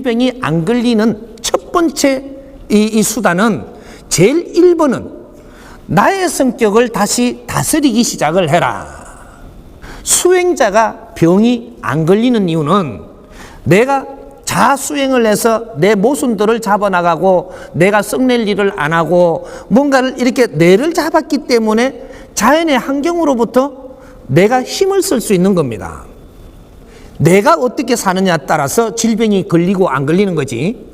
질병이 안 걸리는 첫 번째 이 수단은 제일 1번은 나의 성격을 다시 다스리기 시작을 해라. 수행자가 병이 안 걸리는 이유는 내가 자수행을 해서 내 모순들을 잡아나가고 내가 썩낼 일을 안 하고 뭔가를 이렇게 뇌를 잡았기 때문에 자연의 환경으로부터 내가 힘을 쓸 수 있는 겁니다. 내가 어떻게 사느냐에 따라서 질병이 걸리고 안 걸리는 거지,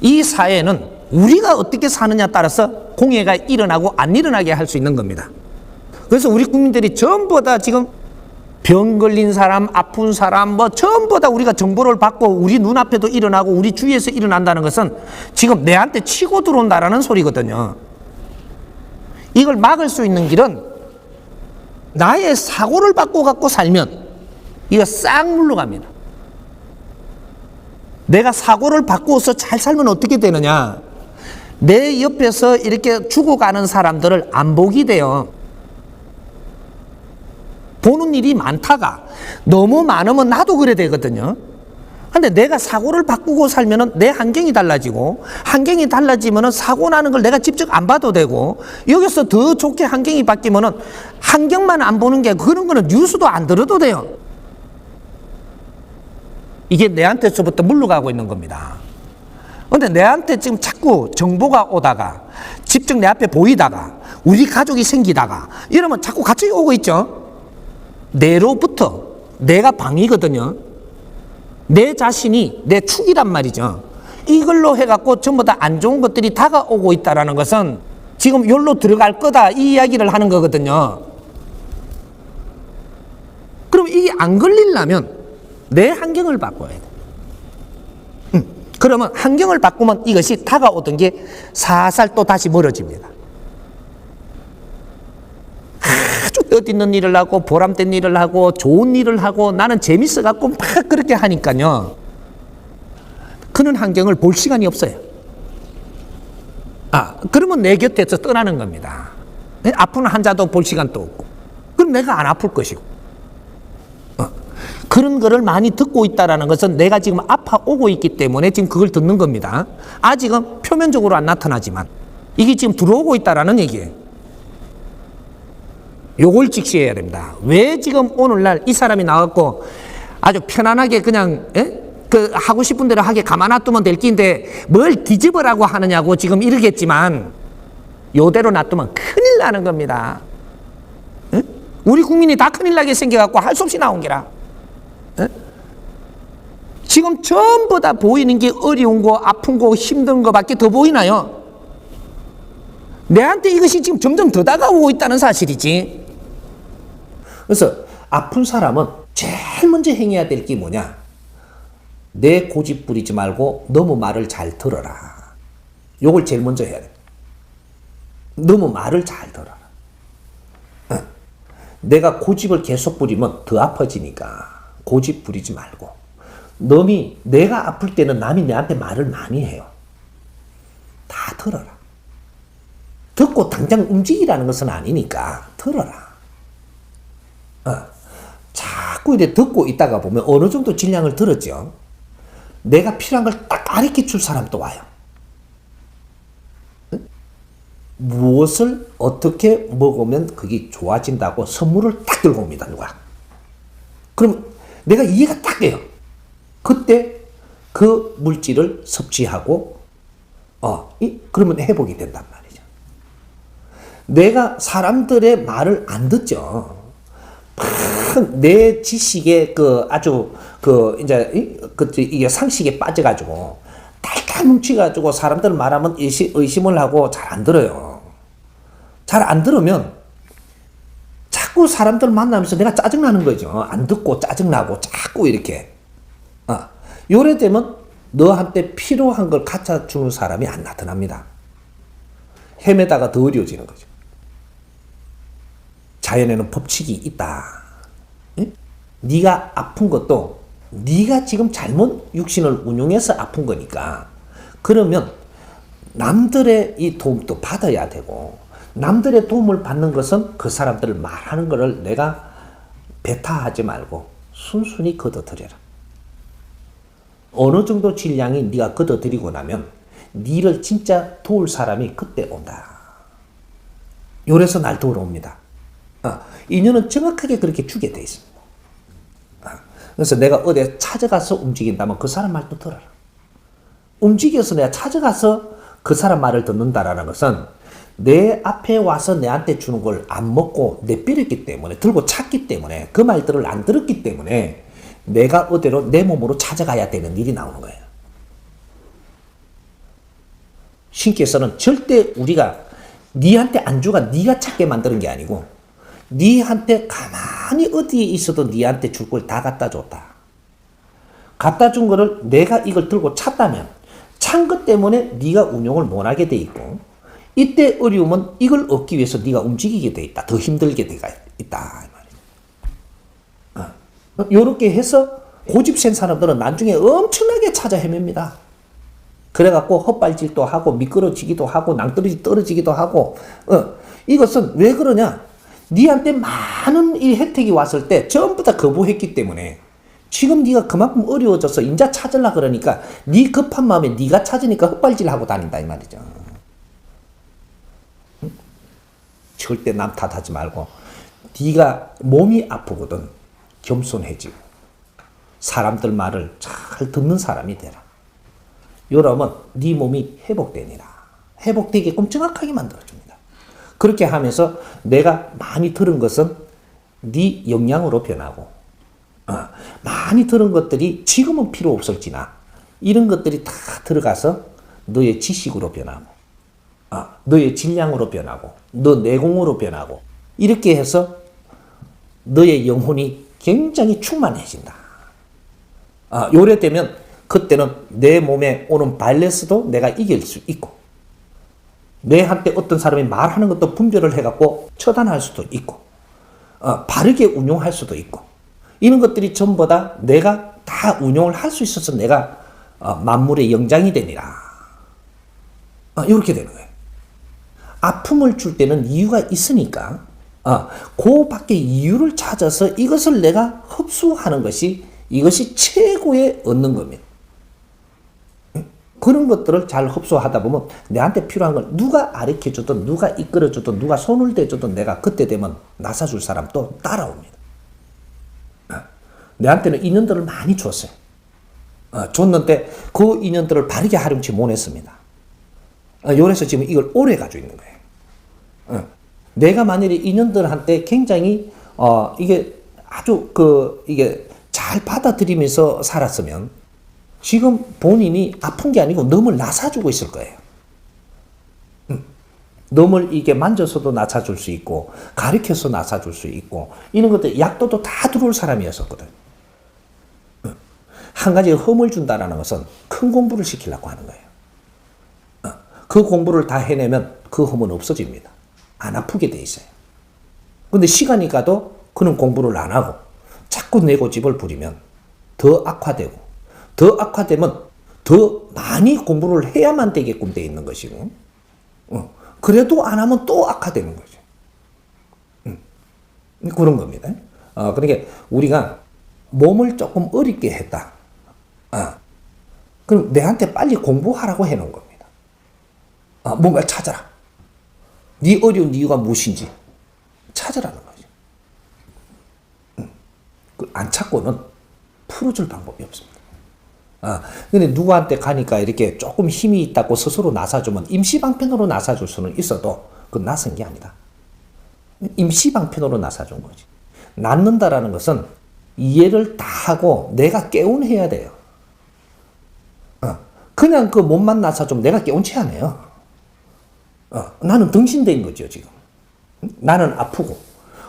이 사회는 우리가 어떻게 사느냐에 따라서 공해가 일어나고 안 일어나게 할 수 있는 겁니다. 그래서 우리 국민들이 전부 다 지금 병 걸린 사람, 아픈 사람, 뭐 전부 다 우리가 정보를 받고 우리 눈앞에도 일어나고 우리 주위에서 일어난다는 것은 지금 내한테 치고 들어온다라는 소리거든요. 이걸 막을 수 있는 길은 나의 사고를 바꿔 살면 이거 싹 물러갑니다. 내가 사고를 바꾸어서 잘 살면 어떻게 되느냐? 내 옆에서 이렇게 죽어가는 사람들을 안 보게 돼요. 보는 일이 많다가 너무 많으면 나도 그래 되거든요. 근데 내가 사고를 바꾸고 살면은 내 환경이 달라지고, 환경이 달라지면은 사고 나는 걸 내가 직접 안 봐도 되고, 여기서 더 좋게 환경이 바뀌면은 환경만 안 보는 게, 그런 거는 뉴스도 안 들어도 돼요. 이게 내한테서부터 물러가고 있는 겁니다. 근데 내한테 지금 자꾸 정보가 오다가, 직접 내 앞에 보이다가, 우리 가족이 생기다가 이러면 자꾸 같이 오고 있죠. 내로부터 내가 방이거든요. 내 자신이 내 축이란 말이죠. 이걸로 해갖고 전부 다 안 좋은 것들이 다가오고 있다는 것은 지금 여기로 들어갈 거다, 이 이야기를 하는 거거든요. 그럼 이게 안 걸리려면 내 환경을 바꿔야 돼. 그러면 환경을 바꾸면 이것이 다가오던 게 살살 또 다시 멀어집니다. 아주 뜻있는 일을 하고 보람된 일을 하고 좋은 일을 하고 나는 재밌어갖고 막 그렇게 하니까요, 그런 환경을 볼 시간이 없어요. 그러면 내 곁에서 떠나는 겁니다. 아픈 환자도 볼 시간도 없고, 그럼 내가 안 아플 것이고. 그런 거를 많이 듣고 있다는 것은 내가 지금 아파오고 있기 때문에 지금 그걸 듣는 겁니다. 아직은 표면적으로 안 나타나지만 이게 지금 들어오고 있다는 얘기예요. 요걸 직시해야 됩니다. 왜 지금 오늘날 이 사람이 나왔고 아주 편안하게 그냥 그 하고 싶은 대로 하게 가만 놔두면 될 긴데 뭘 뒤집으라고 하느냐고 지금 이러겠지만, 요대로 놔두면 큰일 나는 겁니다. 우리 국민이 다 큰일 나게 생겨갖고 할 수 없이 나온 게라. 지금 전부 다 보이는 게 어려운 거, 아픈 거, 힘든 거밖에 더 보이나요? 내한테 이것이 지금 점점 더 다가오고 있다는 사실이지. 그래서 아픈 사람은 제일 먼저 행해야 될 게 뭐냐? 내 고집 부리지 말고 너무 말을 잘 들어라. 요걸 제일 먼저 해야 돼. 너무 말을 잘 들어라. 내가 고집을 계속 부리면 더 아파지니까 고집 부리지 말고, 남이 내가 아플 때는 남이 내한테 말을 많이 해요. 다 들어라. 듣고 당장 움직이라는 것은 아니니까 들어라. 자꾸 이제 듣고 있다가 보면 어느 정도 질량을 들었죠. 내가 필요한 걸 딱 가르쳐 줄 사람도 와요. 무엇을 어떻게 먹으면 그게 좋아진다고 선물을 딱 들고 옵니다, 누가. 그럼 내가 이해가 딱 돼요. 그때 그 물질을 섭취하고, 그러면 회복이 된단 말이죠. 내가 사람들의 말을 안 듣죠. 내 지식에 이게 상식에 빠져가지고 달달 뭉치가지고 사람들 말하면 의심을 하고 잘 안 들어요. 잘 안 들으면 자꾸 사람들 만나면서 내가 짜증나는 거죠. 안 듣고 짜증나고 자꾸 이렇게. 요래 되면 너한테 필요한 걸 갖다 주는 사람이 안 나타납니다. 헤매다가 더 어려워지는 거죠. 자연에는 법칙이 있다. 응? 네가 아픈 것도 네가 지금 잘못 육신을 운용해서 아픈 거니까, 그러면 남들의 이 도움도 받아야 되고, 남들의 도움을 받는 것은 그 사람들 말하는 거를 내가 배타하지 말고 순순히 걷어들여라. 어느 정도 질량이 네가 걷어들이고 나면 니를 진짜 도울 사람이 그때 온다. 요래서 날 도우러 옵니다. 인연은 정확하게 그렇게 주게 돼 있습니다. 그래서 내가 어디에 찾아가서 움직인다면 그 사람 말도 들어라. 움직여서 내가 찾아가서 그 사람 말을 듣는다라는 것은 내 앞에 와서 내한테 주는 걸 안 먹고 내버렸기 때문에, 들고 찾기 때문에, 그 말들을 안 들었기 때문에 내가 어디로 내 몸으로 찾아가야 되는 일이 나오는 거예요. 신께서는 절대 우리가 니한테 안 주가 니가 찾게 만드는 게 아니고 니한테 가만히 어디에 있어도 니한테 줄 걸 다 갖다 줬다. 갖다 준 거를 내가 이걸 들고 찾다면 찬 것 때문에 네가 운용을 못하게 돼 있고, 이때 어려움은 이걸 얻기 위해서 네가 움직이게 돼 있다. 더 힘들게 돼 있다. 이렇게 해서 고집센 사람들은 나중에 엄청나게 찾아 헤맵니다. 그래갖고 헛발질도 하고 미끄러지기도 하고 낭떠러지 떨어지기도 하고. 이것은 왜 그러냐? 니한테 많은 이 혜택이 왔을 때 전부 다 거부했기 때문에 지금 네가 그만큼 어려워져서 인자 찾으려 그러니까 네 급한 마음에 네가 찾으니까 헛발질하고 다닌다 이 말이죠. 절대 남 탓하지 말고 네가 몸이 아프거든 겸손해지고 사람들 말을 잘 듣는 사람이 되라. 이러면 네 몸이 회복되니라. 회복되게끔 정확하게 만들어줍니다. 그렇게 하면서 내가 많이 들은 것은 네 역량으로 변하고, 많이 들은 것들이 지금은 필요 없을지나 이런 것들이 다 들어가서 너의 지식으로 변하고, 너의 질량으로 변하고, 너 내공으로 변하고, 이렇게 해서 너의 영혼이 굉장히 충만해진다. 요래 되면 그때는 내 몸에 오는 바이러스도 내가 이길 수 있고, 내한테 어떤 사람이 말하는 것도 분별을 해갖고 처단할 수도 있고, 바르게 운용할 수도 있고, 이런 것들이 전부 다 내가 다 운용을 할 수 있어서 내가 만물의 영장이 되니라. 이렇게 되는 거예요. 아픔을 줄 때는 이유가 있으니까 그 밖에 이유를 찾아서 이것을 내가 흡수하는 것이 이것이 최고의 얻는 겁니다. 그런 것들을 잘 흡수하다 보면 내한테 필요한 걸 누가 가르쳐주든 누가 이끌어주든 누가 손을 대주든 내가 그때 되면 나서줄 사람 또 따라옵니다. 내한테는 인연들을 많이 줬어요. 줬는데 그 인연들을 바르게 활용치 못했습니다. 요래서 지금 이걸 오래 가지고 있는 거예요. 내가 만일에 인연들한테 굉장히 이게 아주 이게 잘 받아들이면서 살았으면 지금 본인이 아픈 게 아니고 넘을 나사주고 있을 거예요. 넘을 이게 만져서도 나사줄 수 있고 가르쳐서 나사줄 수 있고 이런 것들 약도도 다 들어올 사람이었었거든. 한 가지 험을 준다라는 것은 큰 공부를 시키려고 하는 거예요. 그 공부를 다 해내면 그 험은 없어집니다. 안 아프게 돼 있어요. 근데 시간이 가도 그는 공부를 안 하고 자꾸 내고집을 부리면 더 악화되고, 더 악화되면 더 많이 공부를 해야만 되게끔 돼 있는 것이고, 그래도 안 하면 또 악화되는 거죠. 그런 겁니다. 그러니까 우리가 몸을 조금 어렵게 했다. 그럼 내한테 빨리 공부하라고 해놓은 겁니다. 뭔가 찾아라. 네 어려운 이유가 무엇인지 찾으라는 거죠. 안 찾고는 풀어줄 방법이 없습니다. 근데 누구한테 가니까 이렇게 조금 힘이 있다고 스스로 나서주면 임시방편으로 나서줄 수는 있어도 그건 나선 게 아니다. 임시방편으로 나서준 거지. 낫는다라는 것은 이해를 다 하고 내가 깨운해야 돼요. 그냥 그 몸만 나서주면 내가 깨운치 않아요. 나는 등신된 거죠, 지금. 나는 아프고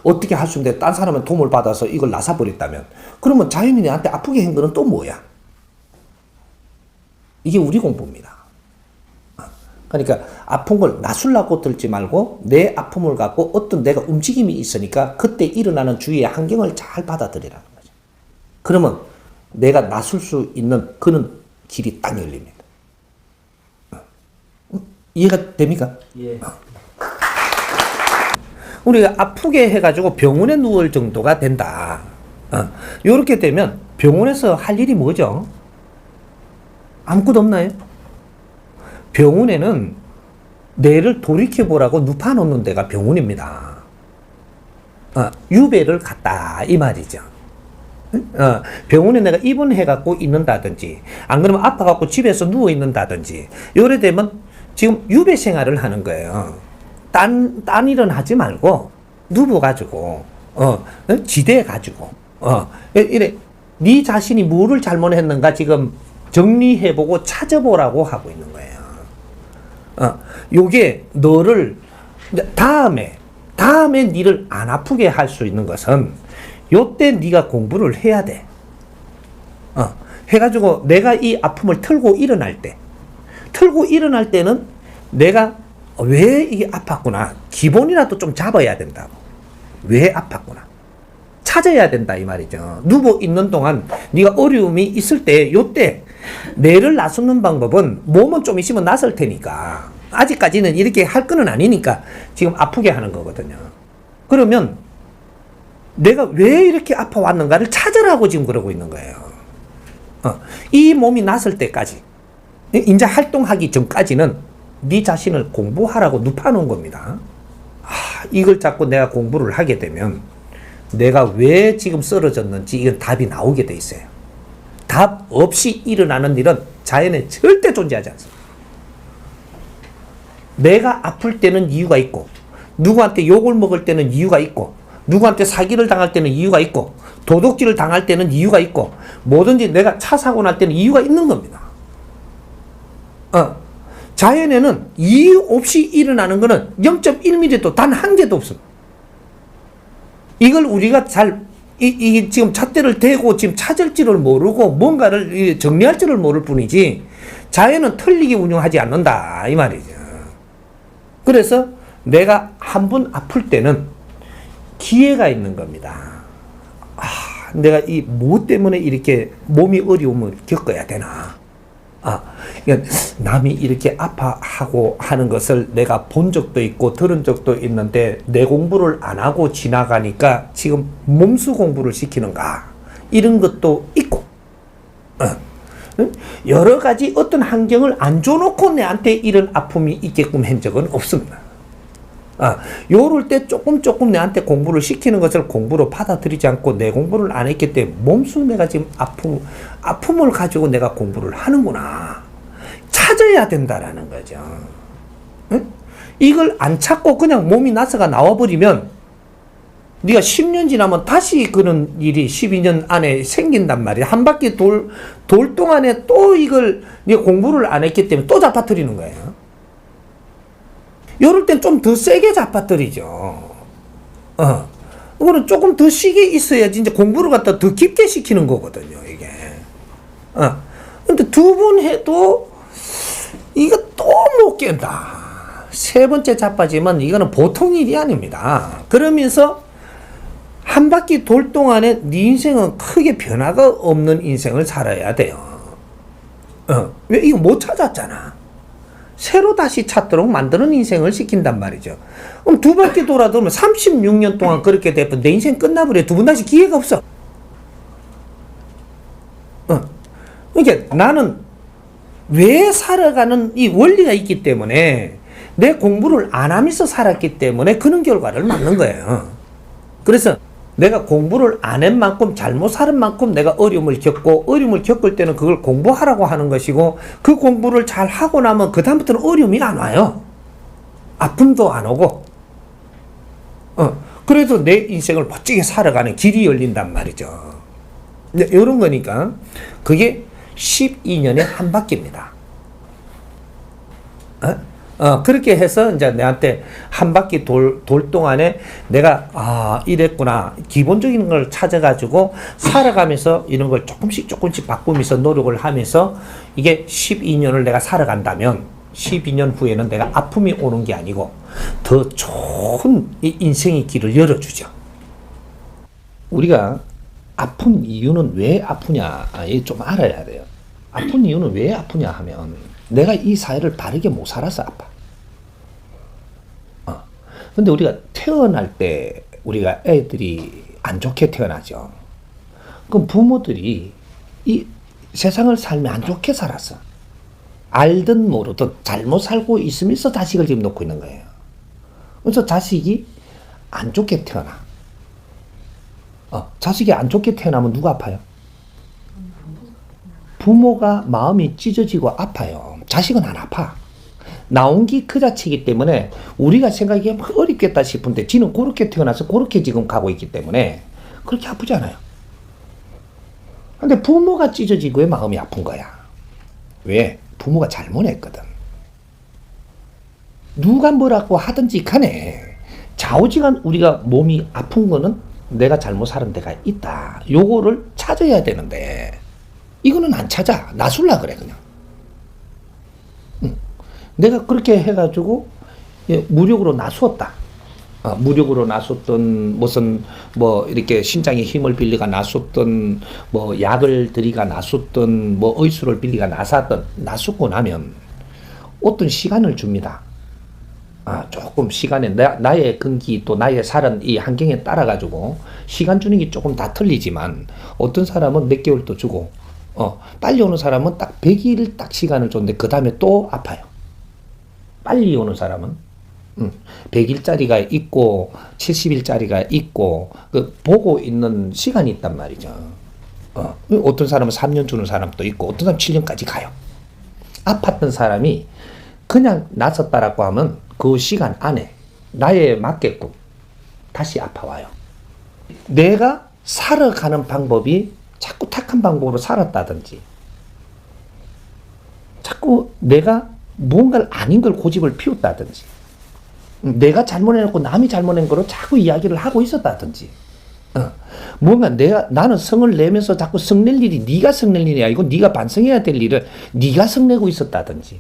어떻게 할 수 있는데 딴 사람의 도움을 받아서 이걸 나서버렸다면 그러면 자연히 내한테 아프게 한 거는 또 뭐야? 이게 우리 공부입니다. 그러니까 아픈 걸 나술라고 들지 말고 내 아픔을 갖고 어떤 내가 움직임이 있으니까 그때 일어나는 주위의 환경을 잘 받아들이라는 거죠. 그러면 내가 나설 수 있는 그런 길이 딱 열립니다. 이해가 됩니까? 예. 우리가 아프게 해가지고 병원에 누울 정도가 된다. 이렇게 되면 병원에서 할 일이 뭐죠? 아무것도 없나요? 병원에는 뇌를 돌이켜보라고 눕혀놓는 데가 병원입니다. 유배를 갔다 이 말이죠. 병원에 내가 입원해갖고 있는다든지 안 그러면 아파갖고 집에서 누워있는다든지 요래 되면 지금 유배 생활을 하는 거예요. 딴 일은 하지 말고 누워가지고 지대가지고 이래 네 자신이 뭐를 잘못했는가 지금 정리해보고 찾아보라고 하고 있는 거예요. 요게 너를 다음에 니를 안 아프게 할 수 있는 것은 요때 네가 공부를 해야 돼. 해가지고 내가 이 아픔을 털고 일어날 때는 내가 왜 이게 아팠구나 기본이라도 좀 잡아야 된다고. 왜 아팠구나 찾아야 된다 이 말이죠. 누워 있는 동안 네가 어려움이 있을 때 요때 뇌를 나서는 방법은 몸은 좀 있으면 나설 테니까 아직까지는 이렇게 할 거는 아니니까 지금 아프게 하는 거거든요. 그러면 내가 왜 이렇게 아파왔는가를 찾으라고 지금 그러고 있는 거예요. 이 몸이 났을 때까지 이제 활동하기 전까지는 네 자신을 공부하라고 눕혀놓은 겁니다. 이걸 자꾸 내가 공부를 하게 되면 내가 왜 지금 쓰러졌는지 이건 답이 나오게 돼 있어요. 답 없이 일어나는 일은 자연에 절대 존재하지 않습니다. 내가 아플 때는 이유가 있고 누구한테 욕을 먹을 때는 이유가 있고 누구한테 사기를 당할 때는 이유가 있고 도둑질을 당할 때는 이유가 있고 뭐든지 내가 차 사고 날 때는 이유가 있는 겁니다. 자연에는 이유 없이 일어나는 것은 0.1mm도 단 한 개도 없습니다. 이걸 우리가 이게 지금 잣대를 대고 지금 찾을 줄을 모르고 뭔가를 정리할 줄을 모를 뿐이지 자연은 틀리게 운영하지 않는다 이 말이죠. 그래서 내가 한 번 아플 때는 기회가 있는 겁니다. 내가 이 뭐 때문에 이렇게 몸이 어려움을 겪어야 되나. 그러니까 남이 이렇게 아파하고 하는 것을 내가 본 적도 있고 들은 적도 있는데 내 공부를 안 하고 지나가니까 지금 몸수 공부를 시키는가 이런 것도 있고 여러 가지 어떤 환경을 안 줘놓고 내한테 이런 아픔이 있게끔 한 적은 없습니다. 요럴 때 조금 내한테 공부를 시키는 것을 공부로 받아들이지 않고 내 공부를 안 했기 때문에 몸소 내가 지금 아픔을 가지고 내가 공부를 하는구나. 찾아야 된다라는 거죠. 응? 이걸 안 찾고 그냥 몸이 나서가 나와버리면 네가 10년 지나면 다시 그런 일이 12년 안에 생긴단 말이야. 한 바퀴 돌 동안에 또 이걸 네가 공부를 안 했기 때문에 또 잡아뜨리는 거예요. 이럴 땐 좀 더 세게 잡아뜨리죠. 이거는 조금 더 쉬게 있어야지 이제 공부를 갖다 더 깊게 시키는 거거든요, 이게. 근데 두 번 해도 이거 또 못 깬다. 세 번째 자빠지면 이거는 보통 일이 아닙니다. 그러면서 한 바퀴 돌 동안에 네 인생은 크게 변화가 없는 인생을 살아야 돼요. 왜 이거 못 찾았잖아. 새로 다시 찾도록 만드는 인생을 시킨단 말이죠. 그럼 두 바퀴 돌아도면 36년 동안 그렇게 되면 내 인생 끝나버려. 두 번 다시 기회가 없어. 그러니까 나는 왜 살아가는 이 원리가 있기 때문에 내 공부를 안 하면서 살았기 때문에 그런 결과를 맞는 거예요. 그래서 내가 공부를 안 한 만큼 잘못 살은 만큼 내가 어려움을 겪고 어려움을 겪을 때는 그걸 공부하라고 하는 것이고 그 공부를 잘 하고 나면 그 다음부터는 어려움이 안 와요. 아픔도 안 오고 그래도 내 인생을 멋지게 살아가는 길이 열린단 말이죠. 이런 거니까 그게 12년의 한 바퀴입니다. 그렇게 해서 이제 내한테 한 바퀴 돌 동안에 내가 이랬구나 기본적인 걸 찾아가지고 살아가면서 이런 걸 조금씩 바꾸면서 노력을 하면서 이게 12년을 내가 살아간다면 12년 후에는 내가 아픔이 오는 게 아니고 더 좋은 이 인생의 길을 열어주죠. 우리가 아픈 이유는 왜 아프냐 좀 알아야 돼요. 아픈 이유는 왜 아프냐 하면 내가 이 사회를 바르게 못 살아서 아파. 근데 우리가 태어날 때 우리가 애들이 안 좋게 태어나죠. 그럼 부모들이 이 세상을 살면 안 좋게 살았어. 알든 모르든 잘못 살고 있으면서 자식을 지금 놓고 있는 거예요. 그래서 자식이 안 좋게 태어나. 자식이 안 좋게 태어나면 누가 아파요? 부모가 마음이 찢어지고 아파요. 자식은 안 아파. 나온 게 그 자체이기 때문에 우리가 생각하기에 어렵겠다 싶은데 지는 그렇게 태어나서 그렇게 지금 가고 있기 때문에 그렇게 아프지 않아요. 근데 부모가 찢어지고 마음이 아픈 거야. 왜? 부모가 잘못했거든. 누가 뭐라고 하든지 간에 좌우지간 우리가 몸이 아픈 거는 내가 잘못 살은 데가 있다. 요거를 찾아야 되는데 이거는 안 찾아. 놔술라 그래 그냥. 내가 그렇게 해가지고 무력으로 놔수었다. 무력으로 놔섰던 무슨 뭐 이렇게 신장의 힘을 빌리가 놔섰던 뭐 약을 들이가 놔섰던 뭐 의수를 빌리가 놔섰고 나면 어떤 시간을 줍니다. 조금 시간에 나의 근기 또 나의 살은 이 환경에 따라 가지고 시간 주는 게 조금 다 틀리지만 어떤 사람은 몇 개월도 주고 빨리 오는 사람은 딱 100일 딱 시간을 줬는데 그 다음에 또 아파요. 빨리 오는 사람은 100일짜리가 있고 70일짜리가 있고 그 보고 있는 시간이 있단 말이죠. 어떤 사람은 3년 주는 사람도 있고 어떤 사람은 7년까지 가요. 아팠던 사람이 그냥 나섰다라고 하면 그 시간 안에 나에 맞게끔 다시 아파와요. 내가 살아가는 방법이 자꾸 탁한 방법으로 살았다든지 자꾸 내가 무언가를 아닌 걸 고집을 피웠다든지 내가 잘못해놓고 남이 잘못한 거로 자꾸 이야기를 하고 있었다든지 뭔가 나는 성을 내면서 자꾸 성낼 일이 네가 성낼 일이 아니고 네가 반성해야 될 일을 네가 성내고 있었다든지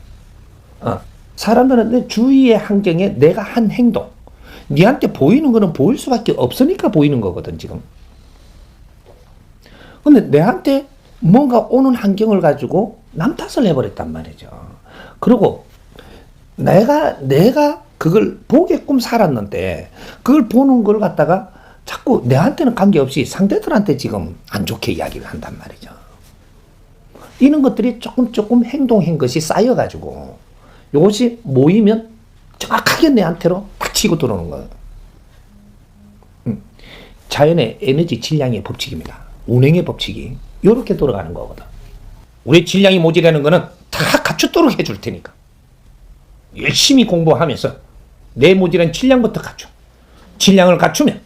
사람들은 내 주위의 환경에 내가 한 행동 네한테 보이는 거는 보일 수밖에 없으니까 보이는 거거든 지금. 근데 내한테 뭔가 오는 환경을 가지고 남 탓을 해버렸단 말이죠. 그리고 내가 그걸 보게끔 살았는데 그걸 보는 걸 갖다가 자꾸 내한테는 관계없이 상대들한테 지금 안 좋게 이야기를 한단 말이죠. 이런 것들이 조금 행동한 것이 쌓여가지고 이것이 모이면 정확하게 내한테로 딱 치고 들어오는 거예요. 자연의 에너지 질량의 법칙입니다. 운행의 법칙이 이렇게 돌아가는 거거든. 우리 질량이 모자라는 거는 다 갖추도록 해줄 테니까 열심히 공부하면서 내 모자란 질량부터 갖춰. 질량을 갖추면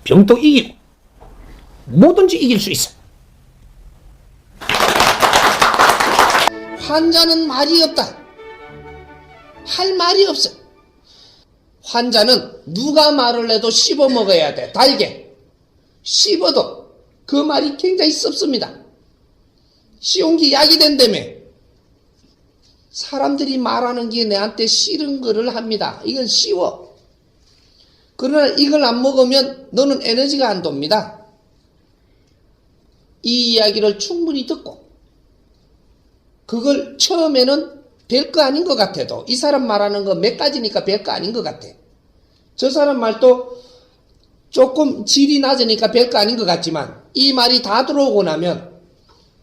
병도 이기고 뭐든지 이길 수 있어. 환자는 말이 없다. 할 말이 없어. 환자는 누가 말을 해도 씹어 먹어야 돼. 달게. 씹어도 그 말이 굉장히 섭습니다. 쉬운 게 약이 된다며. 사람들이 말하는 게 내한테 싫은 거를 합니다. 이건 쉬워. 그러나 이걸 안 먹으면 너는 에너지가 안 돕니다. 이 이야기를 충분히 듣고 그걸 처음에는 별거 아닌 것 같아도 이 사람 말하는 거 몇 가지니까 별거 아닌 것 같아. 저 사람 말도 조금 질이 낮으니까 별거 아닌 것 같지만 이 말이 다 들어오고 나면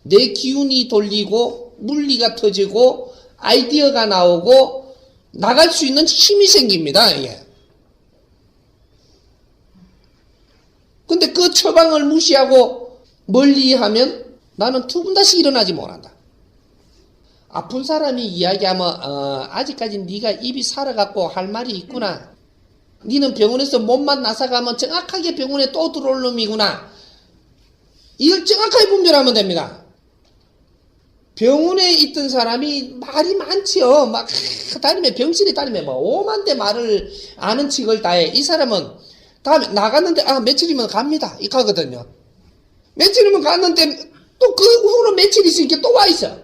내 기운이 돌리고 물리가 터지고 아이디어가 나오고 나갈 수 있는 힘이 생깁니다. 이게. 근데 그 처방을 무시하고 멀리하면 나는 두 분 다시 일어나지 못한다. 아픈 사람이 이야기하면 아직까지 네가 입이 살아갖고 할 말이 있구나. 네는 병원에서 몸만 나사가면 정확하게 병원에 또 들어올 놈이구나. 이걸 정확하게 분별하면 됩니다. 병원에 있던 사람이 말이 많지요. 막 다니면 병실에 다니면 뭐 오만대 말을 아는 척을 다해. 이 사람은 다음에 나갔는데 며칠이면 갑니다. 이 가거든요. 며칠이면 갔는데 또 그 후로 며칠 있으니까 또 와 있어.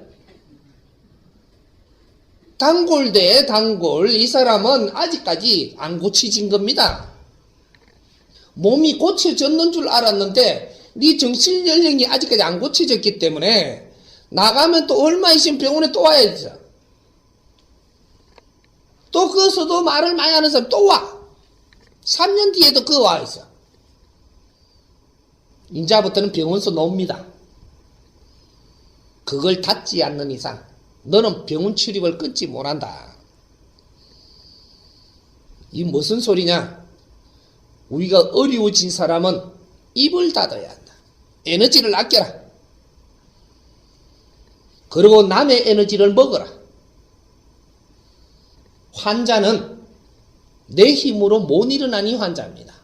단골대 단골. 이 사람은 아직까지 안 고쳐진 겁니다. 몸이 고쳐졌는 줄 알았는데 네 정신 연령이 아직까지 안 고쳐졌기 때문에 나가면 또 얼마 있으면 병원에 또 와야 돼. 또 거기서도 말을 많이 하는 사람 또 와. 3년 뒤에도 그거 와 있어. 인자부터는 병원서 놉니다. 그걸 닫지 않는 이상 너는 병원 출입을 끊지 못한다. 이 무슨 소리냐? 우리가 어려워진 사람은 입을 닫아야 한다. 에너지를 아껴라. 그리고 남의 에너지를 먹어라. 환자는 내 힘으로 못 일어나니 환자입니다.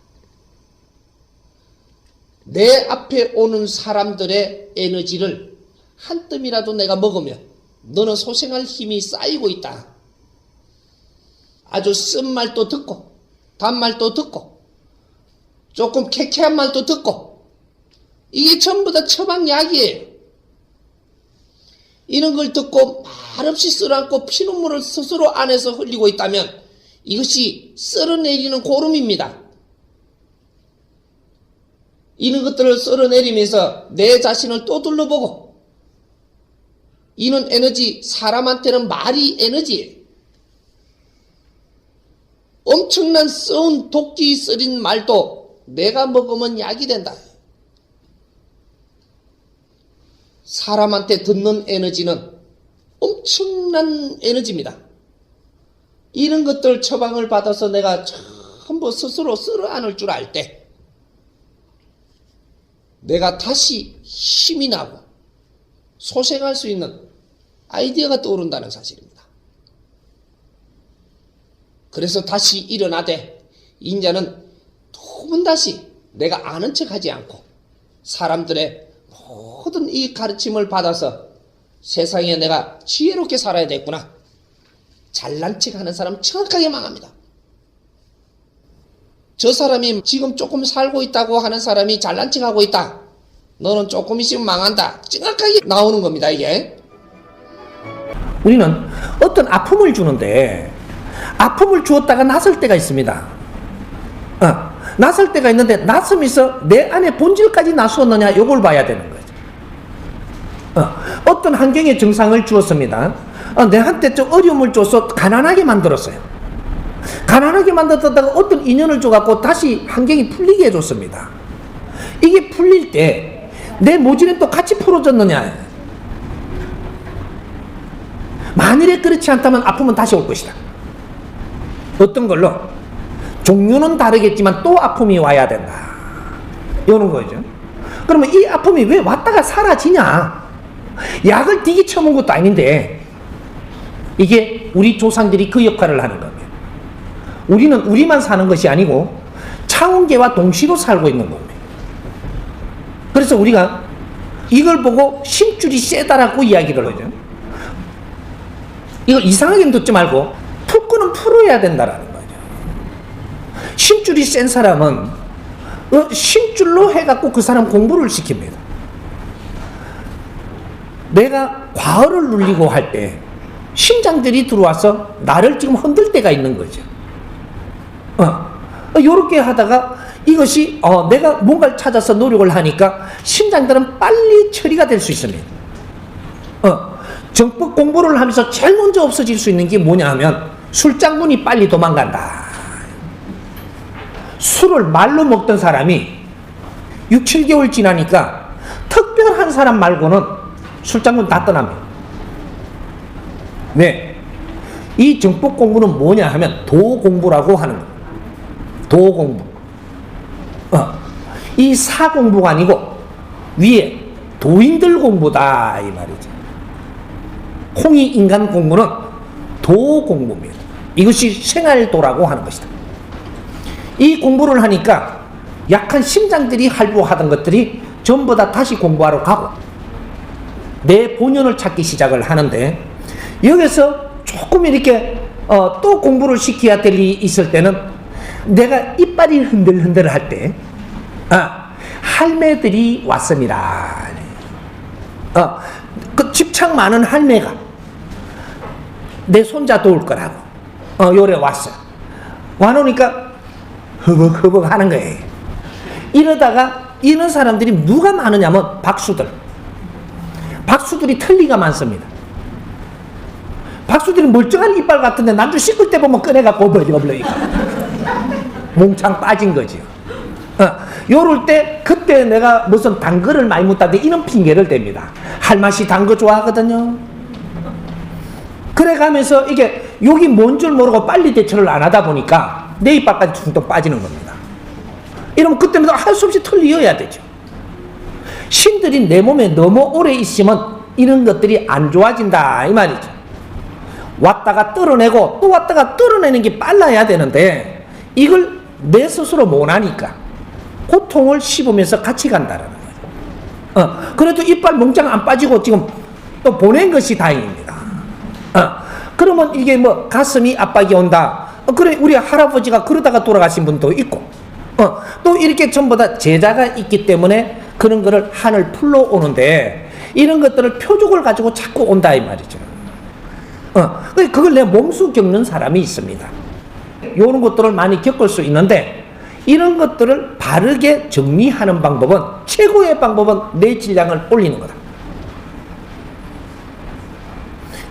내 앞에 오는 사람들의 에너지를 한 뜸이라도 내가 먹으면 너는 소생할 힘이 쌓이고 있다. 아주 쓴 말도 듣고 단말도 듣고 조금 쾌쾌한 말도 듣고 이게 전부 다 처방약이에요. 이런 걸 듣고 말없이 쓸어안고 피눈물을 스스로 안에서 흘리고 있다면 이것이 쓸어내리는 고름입니다. 이런 것들을 쓸어내리면서 내 자신을 또 둘러보고 이는 에너지, 사람한테는 말이 에너지예요. 엄청난 썩은 도끼 쓰린 말도 내가 먹으면 약이 된다. 사람한테 듣는 에너지는 엄청난 에너지입니다. 이런 것들 처방을 받아서 내가 전부 스스로 쓸어안을 줄 알 때 내가 다시 힘이 나고 소생할 수 있는 아이디어가 떠오른다는 사실입니다. 그래서 다시 일어나되 인자는 두 번 다시 내가 아는 척하지 않고 사람들의 모든 이 가르침을 받아서 세상에 내가 지혜롭게 살아야 되겠구나. 잘난 척하는 사람 정확하게 망합니다. 저 사람이 지금 조금 살고 있다고 하는 사람이 잘난 척하고 있다. 너는 조금 있으면 망한다. 정확하게 나오는 겁니다, 이게. 우리는 어떤 아픔을 주는데 아픔을 주었다가 나설 때가 있습니다. 나설 때가 있는데 나서면서 내 안에 본질까지 나수었느냐 이걸 봐야 되는 거죠. 어떤 환경의 증상을 주었습니다. 내한테 좀 어려움을 줘서 가난하게 만들었어요. 가난하게 만들었다가 어떤 인연을 줘갖고 다시 환경이 풀리게 해줬습니다. 이게 풀릴 때 내 모질은 또 같이 풀어졌느냐. 만일에 그렇지 않다면 아픔은 다시 올 것이다. 어떤 걸로? 종류는 다르겠지만 또 아픔이 와야 된다. 이런 거죠. 그러면 이 아픔이 왜 왔다가 사라지냐? 약을 되게 쳐먹은 것도 아닌데 이게 우리 조상들이 그 역할을 하는 겁니다. 우리는 우리만 사는 것이 아니고 차원계와 동시로 살고 있는 겁니다. 그래서 우리가 이걸 보고 심줄이 세다라고 이야기를 하죠. 이걸 이상하게 듣지 말고 풀 거는 풀어야 된다라는 거죠. 심줄이 센 사람은 심줄로 해갖고 그 사람 공부를 시킵니다. 내가 과어를 눌리고 할 때 심장들이 들어와서 나를 지금 흔들 때가 있는 거죠. 요렇게 하다가 이것이 내가 뭔가를 찾아서 노력을 하니까 심장들은 빨리 처리가 될 수 있습니다. 정법 공부를 하면서 제일 먼저 없어질 수 있는 게 뭐냐 하면 술장군이 빨리 도망간다. 술을 말로 먹던 사람이 6, 7개월 지나니까 특별한 사람 말고는 술장군 다 떠납니다. 네. 이 정법 공부는 뭐냐 하면 도 공부라고 하는 거예요. 도 공부. 이 사 공부가 아니고 위에 도인들 공부다 이 말이죠. 홍이 인간 공부는 도 공부입니다. 이것이 생활도라고 하는 것이다. 이 공부를 하니까 약한 심장들이 할부하던 것들이 전부 다 다시 공부하러 가고 내 본연을 찾기 시작을 하는데 여기서 조금 이렇게 또 공부를 시켜야 될 일이 있을 때는 내가 이빨이 흔들흔들 할 때 할매들이 왔습니다. 그 집착 많은 할매가 내 손자 도울 거라고 요래 왔어. 와놓으니까 허벅허벅 하는 거예요. 이러다가 이런 사람들이 누가 많으냐면 박수들이 틀리가 많습니다. 박수들이 멀쩡한 이빨 같은데 난주 씻을 때 보면 꺼내갖고 버려버리니까 몽창 빠진 거지요. 요럴 때 그때 내가 무슨 단 거를 많이 묻다는데 이런 핑계를 댑니다. 할맛이 단 거 좋아하거든요. 그래가면서 이게 여기 뭔 줄 모르고 빨리 대처를 안 하다 보니까 내 이빨까지 퉁퉁 빠지는 겁니다. 이러면 그때마다 할 수 없이 털리어야 되죠. 신들이 내 몸에 너무 오래 있으면 이런 것들이 안 좋아진다 이 말이죠. 왔다가 떨어내고 또 왔다가 떨어내는 게 빨라야 되는데 이걸 내 스스로 못하니까 고통을 씹으면서 같이 간다라는 거죠. 그래도 이빨 몽땅 안 빠지고 지금 또 보낸 것이 다행입니다. 그러면 이게 뭐 가슴이 압박이 온다. 그래 우리 할아버지가 그러다가 돌아가신 분도 있고 또 이렇게 전부 다 제자가 있기 때문에 그런 거를 한을 풀러 오는데 이런 것들을 표적을 가지고 자꾸 온다 이 말이죠. 그걸 내 몸소 겪는 사람이 있습니다. 이런 것들을 많이 겪을 수 있는데 이런 것들을 바르게 정리하는 방법은 최고의 방법은 내 질량을 올리는 거다.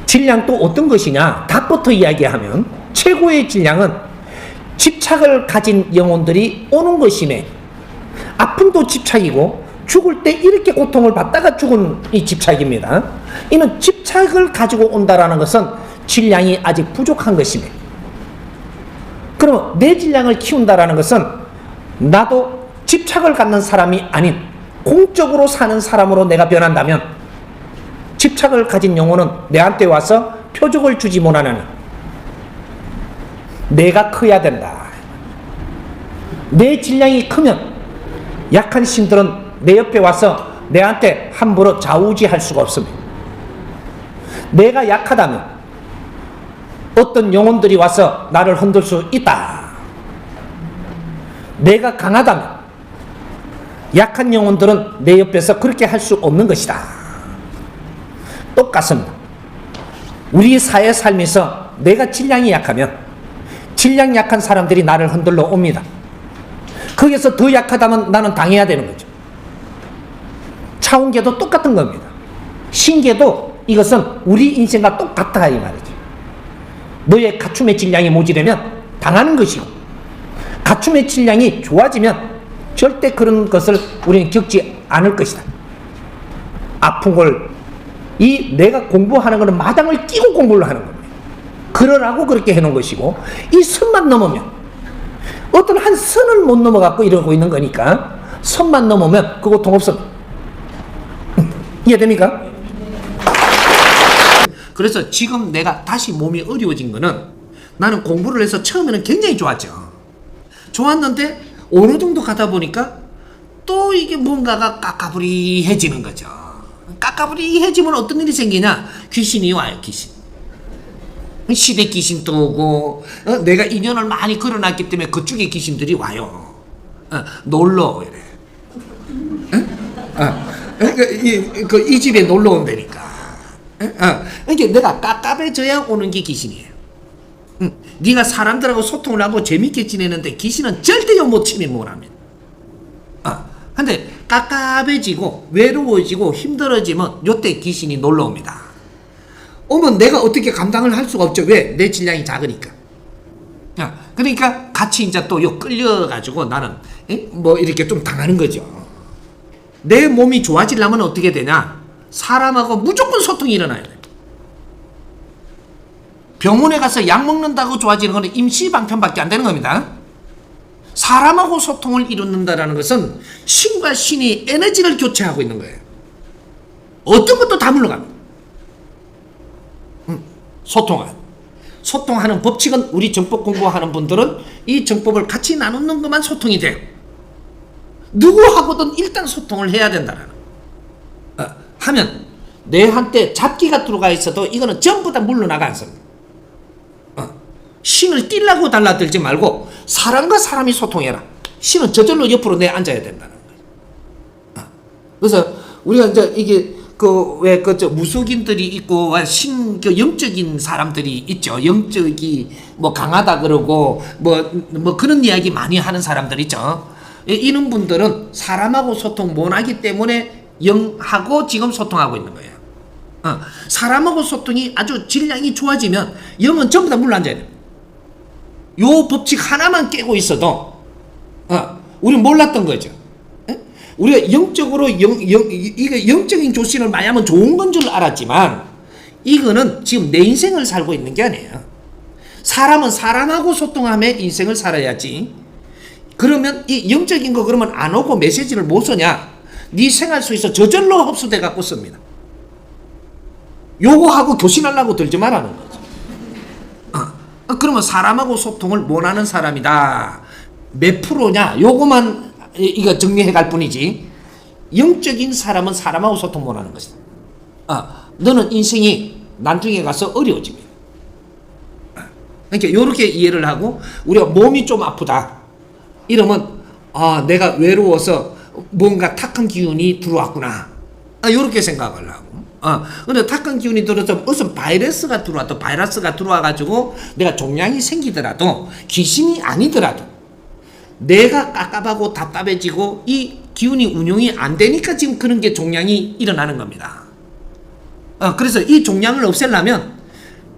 질량 또 어떤 것이냐? 닭부터 이야기하면 최고의 질량은 집착을 가진 영혼들이 오는 것이네. 아픔도 집착이고 죽을 때 이렇게 고통을 받다가 죽은 이 집착입니다. 이는 집착을 가지고 온다라는 것은 질량이 아직 부족한 것이네. 그러면 내 질량을 키운다라는 것은 나도 집착을 갖는 사람이 아닌 공적으로 사는 사람으로 내가 변한다면 집착을 가진 영혼은 내한테 와서 표적을 주지 못하는 내가 커야 된다. 내 질량이 크면 약한 신들은 내 옆에 와서 내한테 함부로 좌우지할 수가 없습니다. 내가 약하다면 어떤 영혼들이 와서 나를 흔들 수 있다. 내가 강하다면 약한 영혼들은 내 옆에서 그렇게 할 수 없는 것이다. 똑같습니다. 우리 사회 삶에서 내가 질량이 약하면 질량 약한 사람들이 나를 흔들러 옵니다. 거기서 더 약하다면 나는 당해야 되는 거죠. 차원계도 똑같은 겁니다. 신계도 이것은 우리 인생과 똑같다 이 말이죠. 너의 갖춤의 질량이 모자라면 당하는 것이고 갖춤의 질량이 좋아지면 절대 그런 것을 우리는 겪지 않을 것이다. 아픈 걸 내가 공부하는 것은 마당을 끼고 공부를 하는 겁니다. 그러라고 그렇게 해놓은 것이고 이 선만 넘으면 어떤 한 선을 못 넘어갖고 이러고 있는 거니까 선만 넘으면 그 고통 없습니다. 이해됩니까? 그래서 지금 내가 다시 몸이 어려워진 거는 나는 공부를 해서 처음에는 굉장히 좋았죠. 좋았는데 어느 정도 가다 보니까 또 이게 뭔가가 까까부리해지는 거죠. 까까부리해지면 어떤 일이 생기냐? 귀신이 와요, 귀신. 시댁 귀신도 오고 내가 인연을 많이 걸어놨기 때문에 그쪽에 귀신들이 와요. 놀러 이래. 이 집에 놀러 온다니까. 이게 내가 깝깝해져야 오는 게 귀신이에요. 네가 사람들하고 소통을 하고 재밌게 지내는데 귀신은 절대요 못 침입 못합니다. 근데 깝깝해지고 외로워지고 힘들어지면 요때 귀신이 놀러 옵니다. 오면 내가 어떻게 감당을 할 수가 없죠. 왜? 내 질량이 작으니까. 그러니까 같이 이제 또 끌려가지고 나는 뭐 이렇게 좀 당하는 거죠. 내 몸이 좋아지려면 어떻게 되냐? 사람하고 무조건 소통이 일어나야 돼. 병원에 가서 약 먹는다고 좋아지는 건 임시방편밖에 안 되는 겁니다. 사람하고 소통을 이룬다는 것은 신과 신이 에너지를 교체하고 있는 거예요. 어떤 것도 다 물러갑니다. 소통하는 법칙은 우리 정법 공부하는 분들은 이 정법을 같이 나누는 것만 소통이 돼요. 누구하고든 일단 소통을 해야 된다는 하면 내한테 잡기가 들어가 있어도 이거는 전부 다 물러나가 않습니다. 신을 뛸라고 달라들지 말고 사람과 사람이 소통해라. 신은 저절로 옆으로 내 앉아야 된다는 거예요. 그래서 우리가 이제 이게 무속인들이 있고 영적인 사람들이 있죠. 영적이 뭐 강하다 그러고 뭐 그런 이야기 많이 하는 사람들 있죠. 이런 분들은 사람하고 소통 못하기 때문에 영하고 지금 소통하고 있는 거예요. 사람하고 소통이 아주 질량이 좋아지면 영은 전부 다 물러앉아야 돼요. 요 법칙 하나만 깨고 있어도 우리는 몰랐던 거죠. 우리가 영적으로 이게 영적인 조신을 많이 하면 좋은 건 줄 알았지만 이거는 지금 내 인생을 살고 있는 게 아니에요. 사람은 사람하고 소통하며 인생을 살아야지. 그러면 이 영적인 거 그러면 안 오고 메시지를 못 쓰냐? 네 생활 속에서 저절로 흡수돼 갖고 씁니다. 요거하고 교신하려고 들지 말라는 거죠. 그러면 사람하고 소통을 못하는 사람이다. 몇 프로냐? 요거만 이거 정리해 갈 뿐이지. 영적인 사람은 사람하고 소통 못하는 것이다. 너는 인생이 나중에 가서 어려워집니다. 그러니까 이렇게 이해를 하고, 우리가 몸이 좀 아프다 이러면 내가 외로워서 뭔가 탁한 기운이 들어왔구나, 이렇게 생각을 하고. 근데 탁한 기운이 들어서 무슨 바이러스가 들어와가지고 내가 종양이 생기더라도, 귀신이 아니더라도 내가 깝깝하고 답답해지고 이 기운이 운용이 안 되니까 지금 그런 게 종양이 일어나는 겁니다. 그래서 이 종양을 없애려면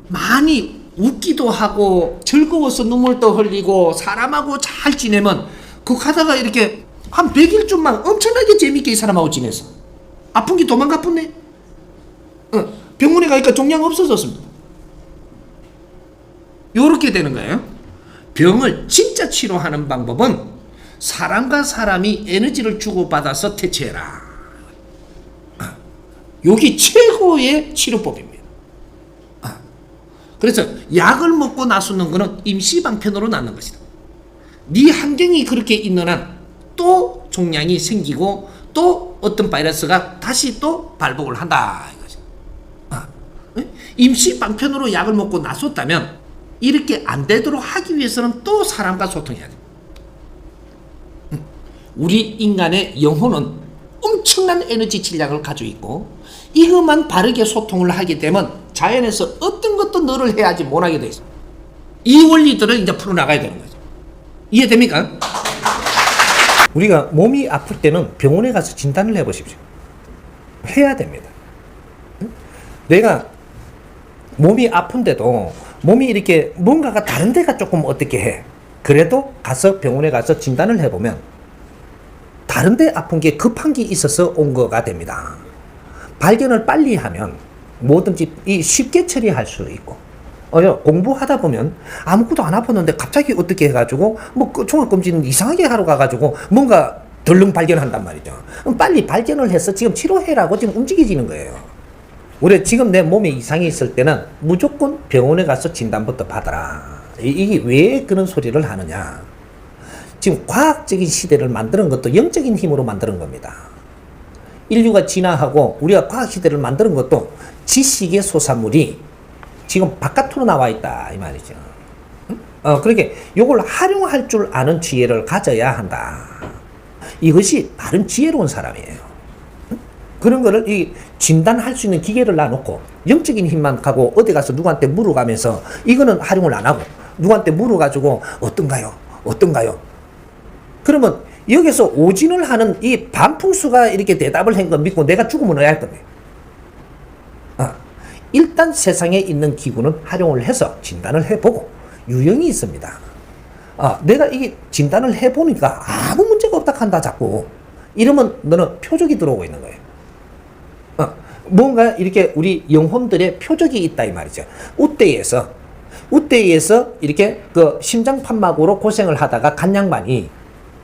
많이 웃기도 하고 즐거워서 눈물도 흘리고 사람하고 잘 지내면, 그거 하다가 이렇게 한 100일쯤만 엄청나게 재밌게 이 사람하고 지냈어. 아픈 게 도망가뿐네. 병원에 가니까 종양 없어졌습니다. 요렇게 되는 거예요. 병을 진짜 치료하는 방법은 사람과 사람이 에너지를 주고받아서 퇴치해라. 요게 최고의 치료법입니다. 그래서 약을 먹고 나서는 거는 임시방편으로 낫는 것이다. 네 환경이 그렇게 있는 한 또 종양이 생기고 또 어떤 바이러스가 다시 또 발복을 한다 이거죠. 임시방편으로 약을 먹고 나섰다면 이렇게 안 되도록 하기 위해서는 또 사람과 소통해야 됩니다. 우리 인간의 영혼은 엄청난 에너지 질량을 가지고 있고, 이것만 바르게 소통을 하게 되면 자연에서 어떤 것도 너를 해야지 못하게 돼 있어. 이 원리들을 이제 풀어나가야 되는 거죠. 이해됩니까? 우리가 몸이 아플 때는 병원에 가서 진단을 해보십시오. 해야 됩니다. 내가 몸이 아픈데도 몸이 이렇게 뭔가가 다른 데가 조금 어떻게 해. 그래도 가서 병원에 가서 진단을 해보면 다른 데 아픈 게 급한 게 있어서 온 거가 됩니다. 발견을 빨리 하면 뭐든지 쉽게 처리할 수 있고, 공부하다 보면 아무것도 안 아팠는데 갑자기 어떻게 해가지고 종합검진 이상하게 하러 가가지고 뭔가 덜렁 발견한단 말이죠. 빨리 발견을 해서 지금 치료해라고 지금 움직여지는 거예요. 우리 지금 내 몸에 이상이 있을 때는 무조건 병원에 가서 진단부터 받아라. 이게 왜 그런 소리를 하느냐? 지금 과학적인 시대를 만드는 것도 영적인 힘으로 만드는 겁니다. 인류가 진화하고 우리가 과학 시대를 만드는 것도 지식의 소산물이 지금 바깥으로 나와 있다 이 말이죠. 그렇게 요걸 활용할 줄 아는 지혜를 가져야 한다. 이것이 바른 지혜로운 사람이에요. 그런 거를 이 진단할 수 있는 기계를 놔놓고 영적인 힘만 가고 어디 가서 누구한테 물어가면서 이거는 활용을 안 하고 누구한테 물어가지고 어떤가요? 그러면 여기서 오진을 하는 이 반풍수가 이렇게 대답을 한 거 믿고 내가 죽으면 어야 할 겁니다. 일단 세상에 있는 기구는 활용을 해서 진단을 해보고 유형이 있습니다. 내가 이게 진단을 해보니까 아무 문제가 없다 한다 자꾸 이러면 너는 표적이 들어오고 있는 거예요. 뭔가 이렇게 우리 영혼들의 표적이 있다 이 말이죠. 우대에서 이렇게 그 심장판막으로 고생을 하다가 간 양반이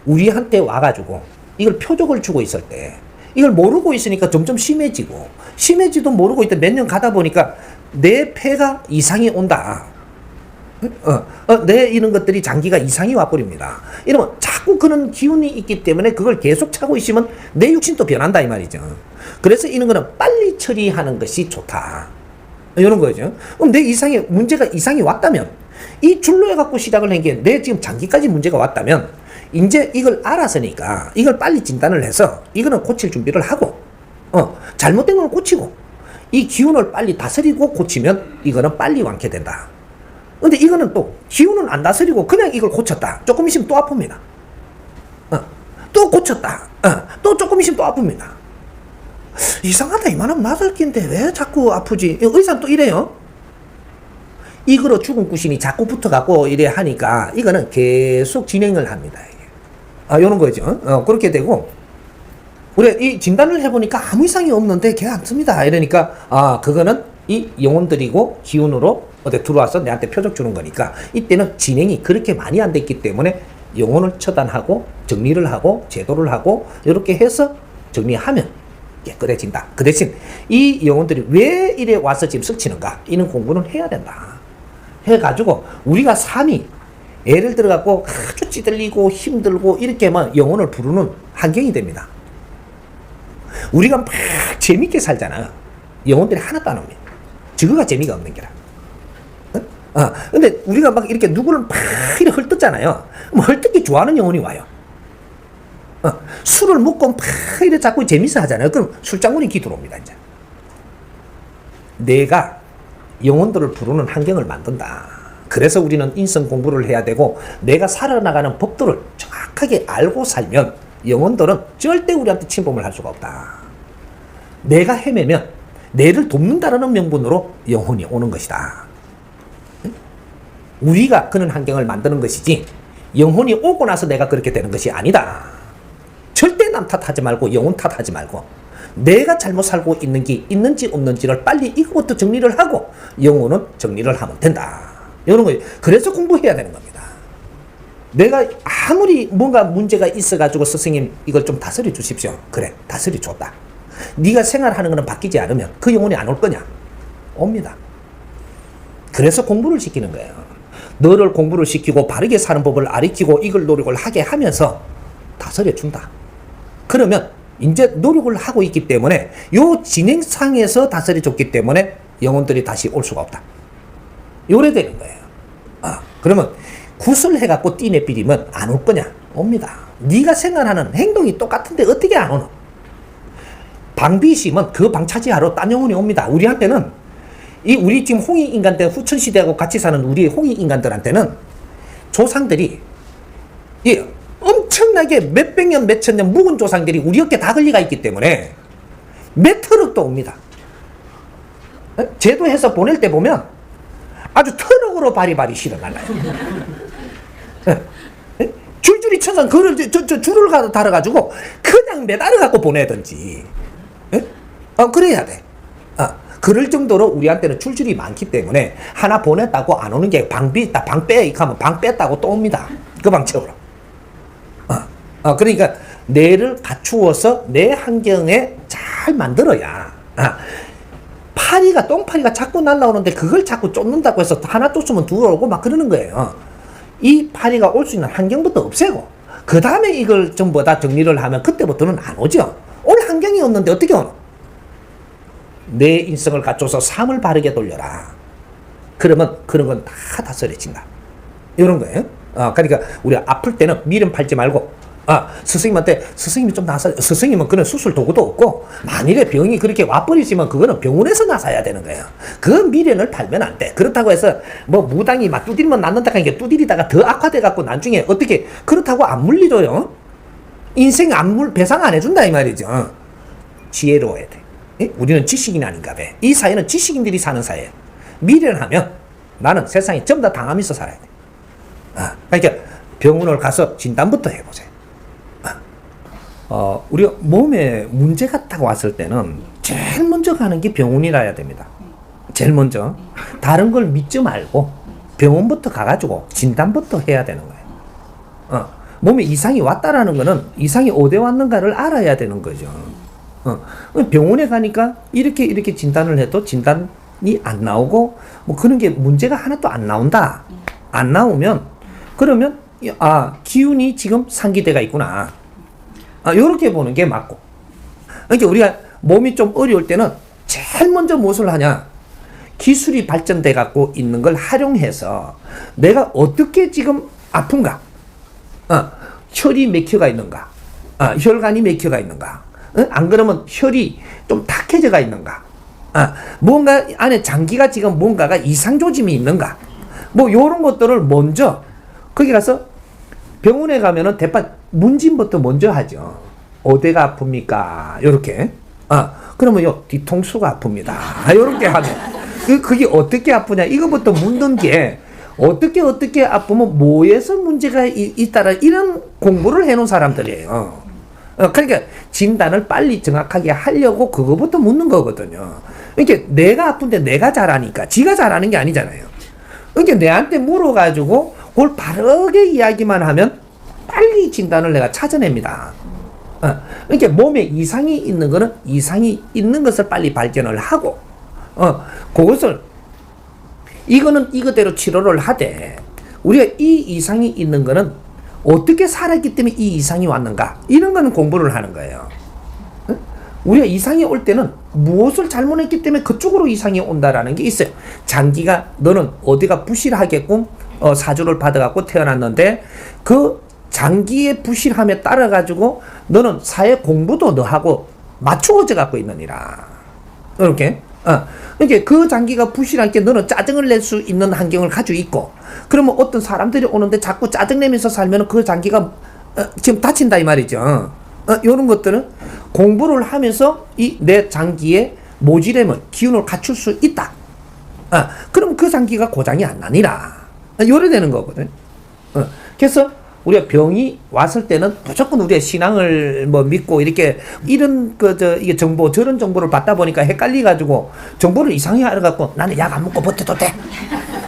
우리한테 와가지고 이걸 표적을 주고 있을 때 이걸 모르고 있으니까 점점 심해지도 모르고 있다 몇 년 가다 보니까 내 폐가 이상이 온다. 내 이런 것들이 장기가 이상이 와버립니다. 이러면 자꾸 그런 기운이 있기 때문에 그걸 계속 차고 있으면 내 육신도 변한다 이 말이죠. 그래서 이런 거는 빨리 처리하는 것이 좋다. 이런 거죠. 그럼 내 이상이 왔다면 이 줄로 해갖고 시작을 한 게 내 지금 장기까지 문제가 왔다면 이제 이걸 알았으니까 이걸 빨리 진단을 해서 이거는 고칠 준비를 하고 잘못된 건 고치고 이 기운을 빨리 다스리고 고치면 이거는 빨리 완쾌된다. 근데 이거는 또 기운은 안 다스리고 그냥 이걸 고쳤다. 조금 있으면 또 아픕니다. 또 고쳤다. 또 조금 있으면 또 아픕니다. 이상하다. 이만하면 나을 낀데 왜 자꾸 아프지? 의사는 또 이래요. 이거로 죽은 구신이 자꾸 붙어갖고 이래 하니까 이거는 계속 진행을 합니다. 요런 거죠. 그렇게 되고 우리 이 진단을 해보니까 아무 이상이 없는데 걔 안 씁니다. 이러니까 그거는 이 영혼들이고 기운으로 어디 들어와서 내한테 표적 주는 거니까 이때는 진행이 그렇게 많이 안 됐기 때문에 영혼을 처단하고 정리를 하고 제도를 하고 이렇게 해서 정리하면 깨끗해진다. 그 대신 이 영혼들이 왜 이래 와서 지금 썩치는가? 이런 공부는 해야 된다. 해가지고 우리가 삶이 예를 들어갖고 아주 찌들리고 힘들고 이렇게만 영혼을 부르는 환경이 됩니다. 우리가 막 재밌게 살잖아. 영혼들이 하나도 안 옵니다. 저거가 재미가 없는 게라. 근데 우리가 막 이렇게 누구를 막 이렇게 헐뜯잖아요. 그럼 헐뜯기 좋아하는 영혼이 와요. 술을 먹고 막 이렇게 자꾸 재밌어 하잖아요. 그럼 술장군이 기 들어옵니다, 이제. 내가 영혼들을 부르는 환경을 만든다. 그래서 우리는 인성 공부를 해야 되고 내가 살아나가는 법도를 정확하게 알고 살면 영혼들은 절대 우리한테 침범을 할 수가 없다. 내가 헤매면 내를 돕는다라는 명분으로 영혼이 오는 것이다. 우리가 그런 환경을 만드는 것이지 영혼이 오고 나서 내가 그렇게 되는 것이 아니다. 절대 남 탓하지 말고 영혼 탓하지 말고 내가 잘못 살고 있는 게 있는지 없는지를 빨리 이거부터 정리를 하고 영혼은 정리를 하면 된다. 이런 거예요. 그래서 공부해야 되는 겁니다. 내가 아무리 뭔가 문제가 있어가지고 스승님 이걸 좀 다스려 주십시오. 그래, 다스려 줬다. 네가 생활하는 거는 바뀌지 않으면 그 영혼이 안 올 거냐? 옵니다. 그래서 공부를 시키는 거예요. 너를 공부를 시키고 바르게 사는 법을 가르치고 이걸 노력을 하게 하면서 다스려 준다. 그러면 이제 노력을 하고 있기 때문에 요 진행상에서 다스려 줬기 때문에 영혼들이 다시 올 수가 없다. 요래 되는 거예요. 그러면 굿을 해갖고 띠내비리면 안 올 거냐? 옵니다. 네가 생각하는 행동이 똑같은데 어떻게 안 오노? 방비심은 그 방 차지하러 딴 영혼이 옵니다. 우리한테는 우리 지금 홍익인간들 후천시대하고 같이 사는 우리 홍익인간들한테는 조상들이 엄청나게 몇백 년, 몇천 년 묵은 조상들이 우리 어깨 다 걸리가 있기 때문에 몇 트럭도 옵니다. 제도해서 보낼 때 보면 아주 트럭으로 바리바리 실어 날라요. 줄줄이 쳐서 그걸 줄을 달아가지고 그냥 매달아 갖고 보내든지. 그래야 돼. 그럴 정도로 우리한테는 줄줄이 많기 때문에 하나 보냈다고 안 오는 게 방비 있다. 방 빼. 이렇게 하면 방 뺐다고 또 옵니다. 그 방 채우러. 그러니까 뇌를 갖추어서 내 환경에 잘 만들어야. 똥파리가 자꾸 날라오는데 그걸 자꾸 쫓는다고 해서 하나 쫓으면 둘 오고 막 그러는 거예요. 이 파리가 올 수 있는 환경부터 없애고 그 다음에 이걸 전부 다 정리를 하면 그때부터는 안 오죠. 올 환경이 없는데 어떻게 오노? 내 인성을 갖춰서 삶을 바르게 돌려라. 그러면 그런 건 다 다스려진다. 이런 거예요. 그러니까 우리가 아플 때는 미련 팔지 말고 스승님한테 스승님이 좀 나서 스승님은 그런 수술 도구도 없고 만일에 병이 그렇게 와버리지만 그거는 병원에서 나서야 되는 거예요. 그 미련을 팔면 안 돼. 그렇다고 해서 뭐 무당이 막 두드리면 낫는다 하는 게 두드리다가 더 악화돼 갖고 나중에 어떻게 그렇다고 안 물리줘요. 인생 배상 안 해준다 이 말이죠. 지혜로워야 돼. 우리는 지식인 아닌가 봐. 이 사회는 지식인들이 사는 사회예요. 미련하면 나는 세상에 전부 다 당하면서 살아야 돼. 그러니까 병원을 가서 진단부터 해보세요. 우리가 몸에 문제가 딱 왔을 때는 제일 먼저 가는 게 병원이라 해야 됩니다. 제일 먼저. 다른 걸 믿지 말고 병원부터 가가지고 진단부터 해야 되는 거예요. 몸에 이상이 왔다라는 거는 이상이 어디 왔는가를 알아야 되는 거죠. 병원에 가니까 이렇게 진단을 해도 진단이 안 나오고 뭐 그런 게 문제가 하나도 안 나온다. 안 나오면 그러면 기운이 지금 상기대가 있구나. 요렇게 보는 게 맞고. 그러니까 우리가 몸이 좀 어려울 때는 제일 먼저 무엇을 하냐? 기술이 발전돼 갖고 있는 걸 활용해서 내가 어떻게 지금 아픈가? 혈이 몇 켜가 있는가? 혈관이 몇 켜가 있는가? 안 그러면 혈이 좀 탁해져가 있는가? 뭔가 안에 장기가 지금 뭔가가 이상 조짐이 있는가? 뭐 요런 것들을 먼저 거기 가서 병원에 가면은 대판 문진부터 먼저 하죠. 어디가 아픕니까? 요렇게. 그러면 뒤통수가 아픕니다. 요렇게 하면 그게 어떻게 아프냐? 이거부터 묻는 게 어떻게 아프면 뭐에서 문제가 있다라 이런 공부를 해놓은 사람들이에요. 그러니까 진단을 빨리 정확하게 하려고 그거부터 묻는 거거든요. 그러니까 내가 아픈데 내가 잘하니까 지가 잘하는 게 아니잖아요. 그러니까 내한테 물어가지고 그걸 바르게 이야기만 하면 빨리 진단을 내가 찾아냅니다. 그러니까 몸에 이상이 있는 거는 이상이 있는 것을 빨리 발견을 하고, 그것을, 이거는 이거대로 치료를 하되, 우리가 이 이상이 있는 거는 어떻게 살았기 때문에 이 이상이 왔는가? 이런 거는 공부를 하는 거예요. 우리가 이상이 올 때는 무엇을 잘못했기 때문에 그쪽으로 이상이 온다라는 게 있어요. 장기가, 너는 어디가 부실하게끔 사주를 받아갖고 태어났는데, 그 장기의 부실함에 따라가지고 너는 사회 공부도 너하고 맞추어져 갖고 있느니라. 이렇게. 그러니까 그 장기가 부실한 게 너는 짜증을 낼 수 있는 환경을 가지고 있고, 그러면 어떤 사람들이 오는데 자꾸 짜증내면서 살면 그 장기가 지금 다친다 이 말이죠. 이런 것들은 공부를 하면서 이 내 장기의 모질함을, 기운을 갖출 수 있다. 그럼 그 장기가 고장이 안 나니라. 요래 되는 거거든. 그래서 우리가 병이 왔을 때는 무조건 우리의 신앙을 뭐 믿고 이렇게 이런 이게 정보 저런 정보를 받다 보니까 헷갈려가지고 정보를 이상하게 알아갖고 나는 약 안 먹고 버텨도 돼.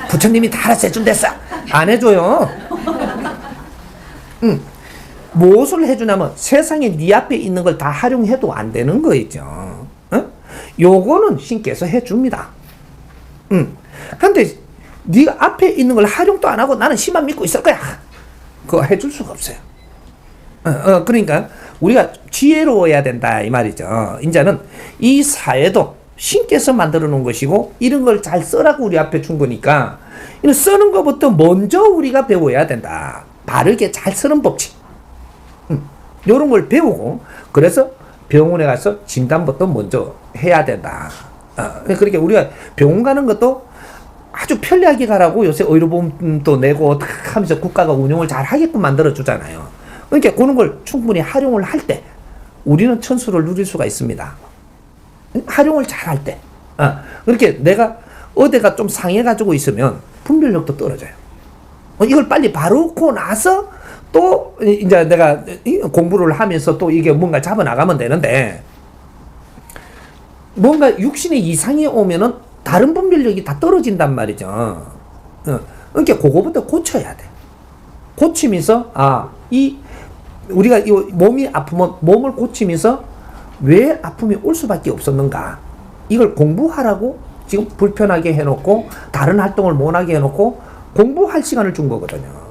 부처님이 다 알아서 해준댔어. 안 해줘요. 무엇을 해주냐면 세상에 네 앞에 있는 걸 다 활용해도 안 되는 거 있죠. 요거는 신께서 해줍니다. 근데 네가 앞에 있는 걸 활용도 안 하고 나는 신만 믿고 있을 거야. 그거 해줄 수가 없어요. 그러니까 우리가 지혜로워야 된다 이 말이죠. 이제는 이 사회도 신께서 만들어 놓은 것이고 이런 걸 잘 써라고 우리 앞에 준 거니까 이런 쓰는 것부터 먼저 우리가 배워야 된다. 바르게 잘 쓰는 법칙. 이런 걸 배우고 그래서 병원에 가서 진단부터 먼저 해야 된다. 그러니까 우리가 병원 가는 것도 아주 편리하게 가라고 요새 의료보험도 내고 하면서 국가가 운영을 잘 하게끔 만들어 주잖아요. 그러니까 그런 걸 충분히 활용을 할 때 우리는 천수를 누릴 수가 있습니다. 활용을 잘 할 때. 그렇게 내가 어디가 좀 상해가지고 있으면 분별력도 떨어져요. 이걸 빨리 바르고 나서 또 이제 내가 공부를 하면서 또 이게 뭔가 잡아 나가면 되는데 뭔가 육신에 이상이 오면은 다른 분별력이 다 떨어진단 말이죠. 그러니까 그거부터 고쳐야 돼. 고치면서 우리가 이 몸이 아프면 몸을 고치면서 왜 아픔이 올 수밖에 없었는가? 이걸 공부하라고 지금 불편하게 해놓고 다른 활동을 못하게 해놓고 공부할 시간을 준 거거든요.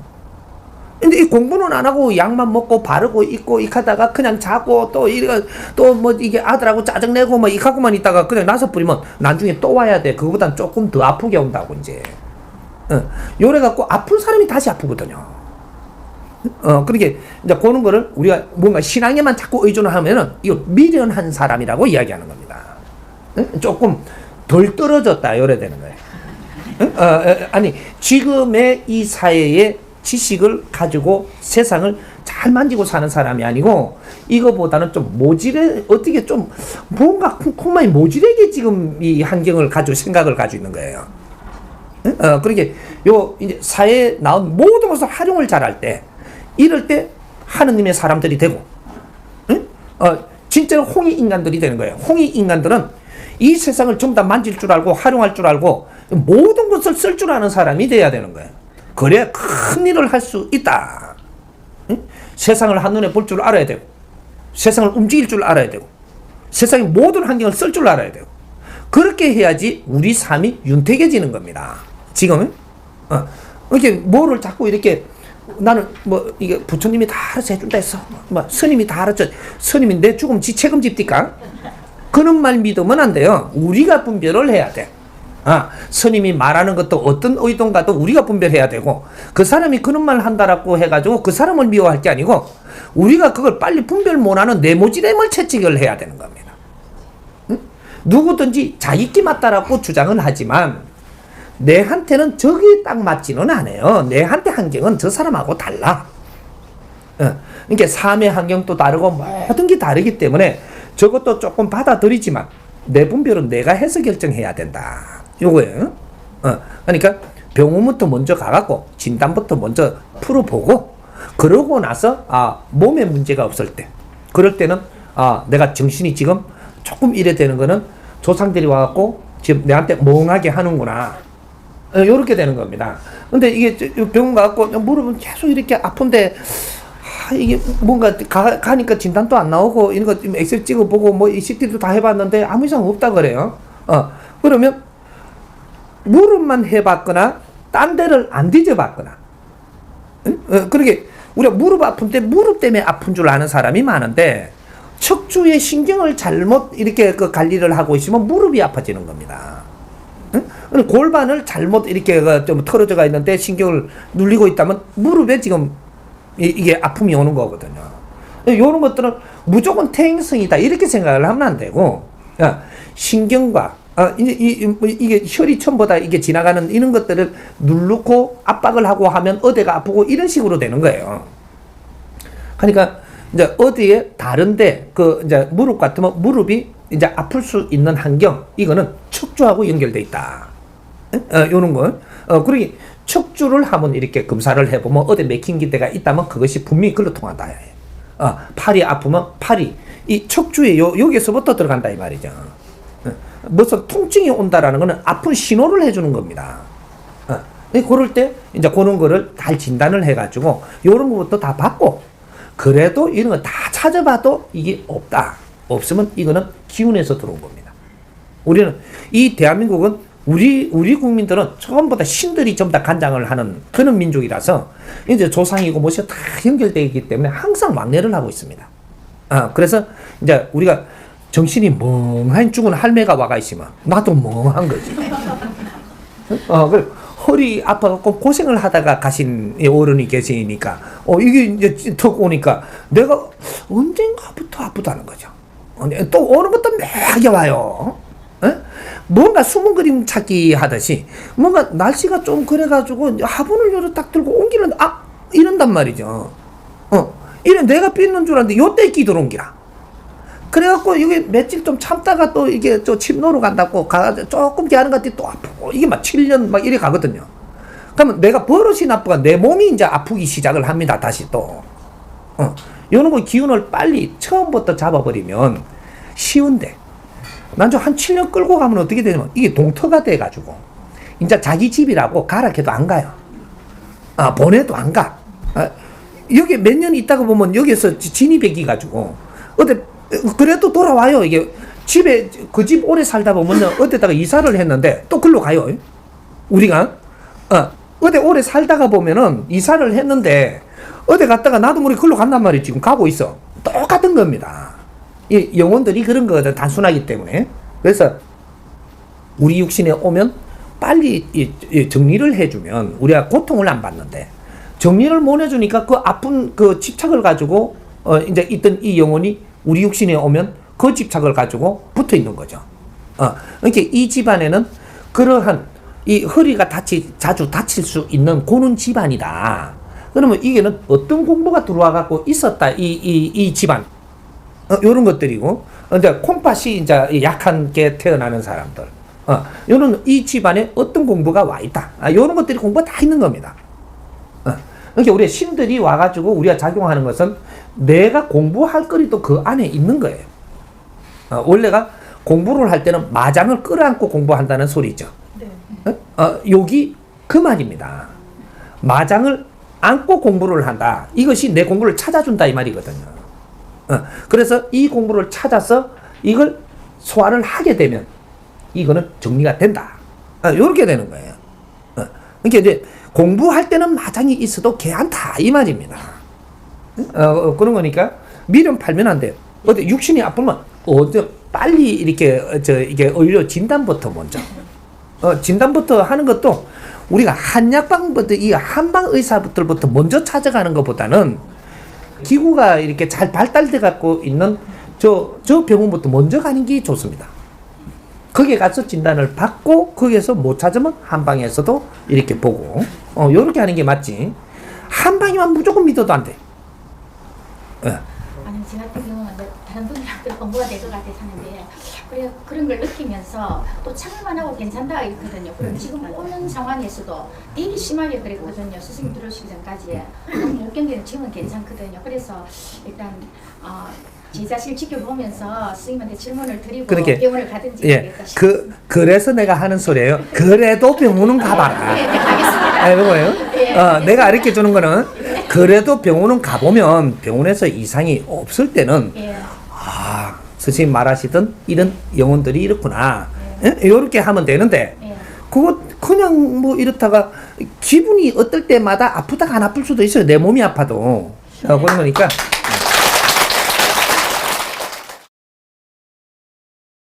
근데 이 공부는 안 하고 약만 먹고 바르고 있고 하다가 그냥 자고 또 뭐 이게 아들하고 짜증내고 뭐 이하고만 있다가 그냥 나서 뿌리면 나중에 또 와야 돼. 그거보단 조금 더 아프게 온다고 이제. 요래 갖고 아픈 사람이 다시 아프거든요. 그렇게 이제 그런 거를 우리가 뭔가 신앙에만 자꾸 의존을 하면은 이거 미련한 사람이라고 이야기하는 겁니다. 조금 덜 떨어졌다 요래 되는 거예요. 아니 지금의 이 사회에 지식을 가지고 세상을 잘 만지고 사는 사람이 아니고 이거보다는 좀 모질해 어떻게 좀 뭔가 콩콩만이 모질하게 지금 이 환경을 가지고 생각을 가지고 있는 거예요. 그러게 요 이제 사회에 나온 모든 것을 활용을 잘할 때 이럴 때 하느님의 사람들이 되고 진짜로 홍익 인간들이 되는 거예요. 홍익 인간들은 이 세상을 전부 다 만질 줄 알고 활용할 줄 알고 모든 것을 쓸 줄 아는 사람이 돼야 되는 거예요. 그래야 큰 일을 할 수 있다. 세상을 한눈에 볼 줄 알아야 되고 세상을 움직일 줄 알아야 되고 세상의 모든 환경을 쓸 줄 알아야 되고 그렇게 해야지 우리 삶이 윤택해지는 겁니다. 지금은 이렇게 뭐를 자꾸 이렇게 나는 뭐 이게 부처님이 다 알아서 해준다 했어. 뭐 스님이 다 알아서 스님이 내 죽음 지 책임집니까? 그런 말 믿으면 안 돼요. 우리가 분별을 해야 돼. 스님이 말하는 것도 어떤 의도인가도 우리가 분별해야 되고 그 사람이 그런 말 한다라고 해가지고 그 사람을 미워할 게 아니고 우리가 그걸 빨리 분별 못하는 내모질함을 채찍을 해야 되는 겁니다. 누구든지 자기끼 맞다라고 주장은 하지만 내한테는 저게 딱 맞지는 않아요. 내한테 환경은 저 사람하고 달라. 그러니까 삶의 환경도 다르고 모든 게 다르기 때문에 저것도 조금 받아들이지만 내 분별은 내가 해서 결정해야 된다. 요거예요. 그러니까 병원부터 먼저 가갖고 진단부터 먼저 풀어보고 그러고 나서 몸에 문제가 없을 때 그럴 때는 내가 정신이 지금 조금 이래 되는 거는 조상들이 와갖고 지금 내한테 멍하게 하는구나. 요렇게 되는 겁니다. 근데 이게 병원 가갖고 무릎은 계속 이렇게 아픈데, 이게 뭔가 가니까 진단도 안 나오고, 이런 거 엑셀 찍어보고, 뭐 CT도 다 해봤는데 아무 이상 없다 그래요. 그러면 무릎만 해봤거나, 딴 데를 안 뒤져봤거나, 그러게, 우리가 무릎 아픈데 무릎 때문에 아픈 줄 아는 사람이 많은데, 척추의 신경을 잘못 이렇게 그 관리를 하고 있으면 무릎이 아파지는 겁니다. 골반을 잘못 이렇게 좀 털어져가 있는데 신경을 눌리고 있다면 무릎에 지금 이게 아픔이 오는 거거든요. 이런 것들은 무조건 퇴행성이다 이렇게 생각을 하면 안 되고, 신경과 이게 혈이 처음보다 이게 지나가는 이런 것들을 누르고 압박을 하고 하면 어디가 아프고 이런 식으로 되는 거예요. 그러니까 이제 어디에 다른데 이제 무릎 같으면 무릎이 이제 아플 수 있는 환경, 이거는 척추하고 연결돼 있다. 요런 거. 그러기 척추를 한번 이렇게 검사를 해보면 어디 맥힌 데가 있다면 그것이 분명히 글로 통한다. 팔이 아프면 팔이 이 척추에 여기서부터 들어간다 이 말이죠. 무슨 통증이 온다라는 거는 아픈 신호를 해주는 겁니다. 그럴 때 이제 그런 거를 잘 진단을 해가지고 요런 것부터 다 받고, 그래도 이런 거 다 찾아봐도 이게 없다. 없으면 이거는 기운에서 들어온 겁니다. 우리는 이 대한민국은 우리 국민들은 처음보다 신들이 전부 다 간장을 하는 그런 민족이라서 이제 조상이고 뭐시고 다 연결되어 있기 때문에 항상 왕래를 하고 있습니다. 그래서 이제 우리가 정신이 멍한 죽은 할매가 와가 있으면 나도 멍한 거지. 그래. 허리 아파갖고 고생을 하다가 가신 어른이 계시니까, 이게 이제 턱 오니까 내가 언젠가부터 아프다는 거죠. 또 오는 것도 매게 와요. 뭔가 숨은 그림 찾기 하듯이, 뭔가 날씨가 좀 그래가지고 화분을 요로 딱 들고 옮기는데, 이런단 말이죠. 이래 내가 삐는 줄 알았는데 요때 끼 들어온기라. 그래갖고 이게 며칠 좀 참다가 또 이게 침 놓으러 간다고 조금 기하는 것 같아 또 아프고, 이게 막 7년 막 이래 가거든요. 그러면 내가 버릇이 나쁘가 내 몸이 이제 아프기 시작을 합니다. 다시 또. 요런 거 기운을 빨리 처음부터 잡아버리면 쉬운데, 난 좀 한 7년 끌고 가면 어떻게 되냐면 이게 동터가 돼가지고 이제 자기 집이라고 가라 해도 안 가요. 보내도 안 가. 여기 몇 년 있다가 보면 여기서 진입해기 가지고 어디 그래도 돌아와요. 이게 집에 그 집 오래 살다 보면 어디다가 이사를 했는데 또 글로 가요. 우리가 어디 오래 살다가 보면은 이사를 했는데 어디 갔다가 나도 모르게 글로 간단 말이에요. 지금 가고 있어. 똑같은 겁니다. 이 영혼들이 그런 거거든, 단순하기 때문에. 그래서 우리 육신에 오면 빨리 이 정리를 해주면 우리가 고통을 안 받는데, 정리를 못 해주니까 그 아픈 그 집착을 가지고 이제 있던 이 영혼이 우리 육신에 오면 그 집착을 가지고 붙어 있는 거죠. 그러니까 이 집안에는 그러한 이 허리가 자주 다칠 수 있는 고는 집안이다. 그러면 이게는 어떤 공부가 들어와 갖고 있었다, 이 집안. 요런 것들이고, 이제 콩팥이 이제 약한 게 태어나는 사람들. 요런 이 집안에 어떤 공부가 와 있다. 요런 것들이 공부가 다 있는 겁니다. 그러니까 우리 신들이 와가지고 우리가 작용하는 것은 내가 공부할 거리도 그 안에 있는 거예요. 원래가 공부를 할 때는 마장을 끌어안고 공부한다는 소리죠. 네. 여기 그 말입니다. 마장을 안고 공부를 한다. 이것이 내 공부를 찾아준다 이 말이거든요. 그래서 이 공부를 찾아서 이걸 소화를 하게 되면 이거는 정리가 된다. 이렇게 되는 거예요. 그러니까 이제 공부할 때는 마장이 있어도 개안타 이 말입니다. 그런 거니까 미련 팔면 안 돼요. 어디 육신이 아프면 빨리 이렇게 이게 오히려 진단부터 먼저 진단부터 하는 것도 우리가 한약방부터 이 한방 의사들부터 먼저 찾아가는 것보다는 기구가 이렇게 잘 발달돼 갖고 있는 저 병원부터 먼저 가는 게 좋습니다. 거기에 가서 진단을 받고 거기에서 못 찾으면 한방에서도 이렇게 보고 요렇게 하는 게 맞지. 한방이만 무조건 믿어도 안 돼. 아니 제가 같은 경우는 다른 분들한테 공부가 될 것 같아서 하는데 그런 걸 느끼면서 또 참을만 하고 괜찮다 있거든요. 그럼 지금 오는 상황에서도 되게 심하게 그랬거든요. 스승님 들어오시기 전까지 못 견디는 지금은 괜찮거든요. 그래서 일단 제 자신을 지켜보면서 스님한테 질문을 드리고 그렇게. 병원을 가든지 예, 하겠다 싶습니다. 그래서 내가 하는 소리예요. 그래도 병원은 가봐라. 네, 가겠습니다. 이거예요. 내가 가르쳐 주는 거는 그래도 병원은 가보면 병원에서 이상이 없을 때는 예. 아, 스님 말하시던 이런 영혼들이 이렇구나. 이렇게 하면 되는데 예. 그거 그냥 뭐 이렇다가 기분이 어떨 때마다 아프다가 안 아플 수도 있어요. 내 몸이 아파도. 그런 거니까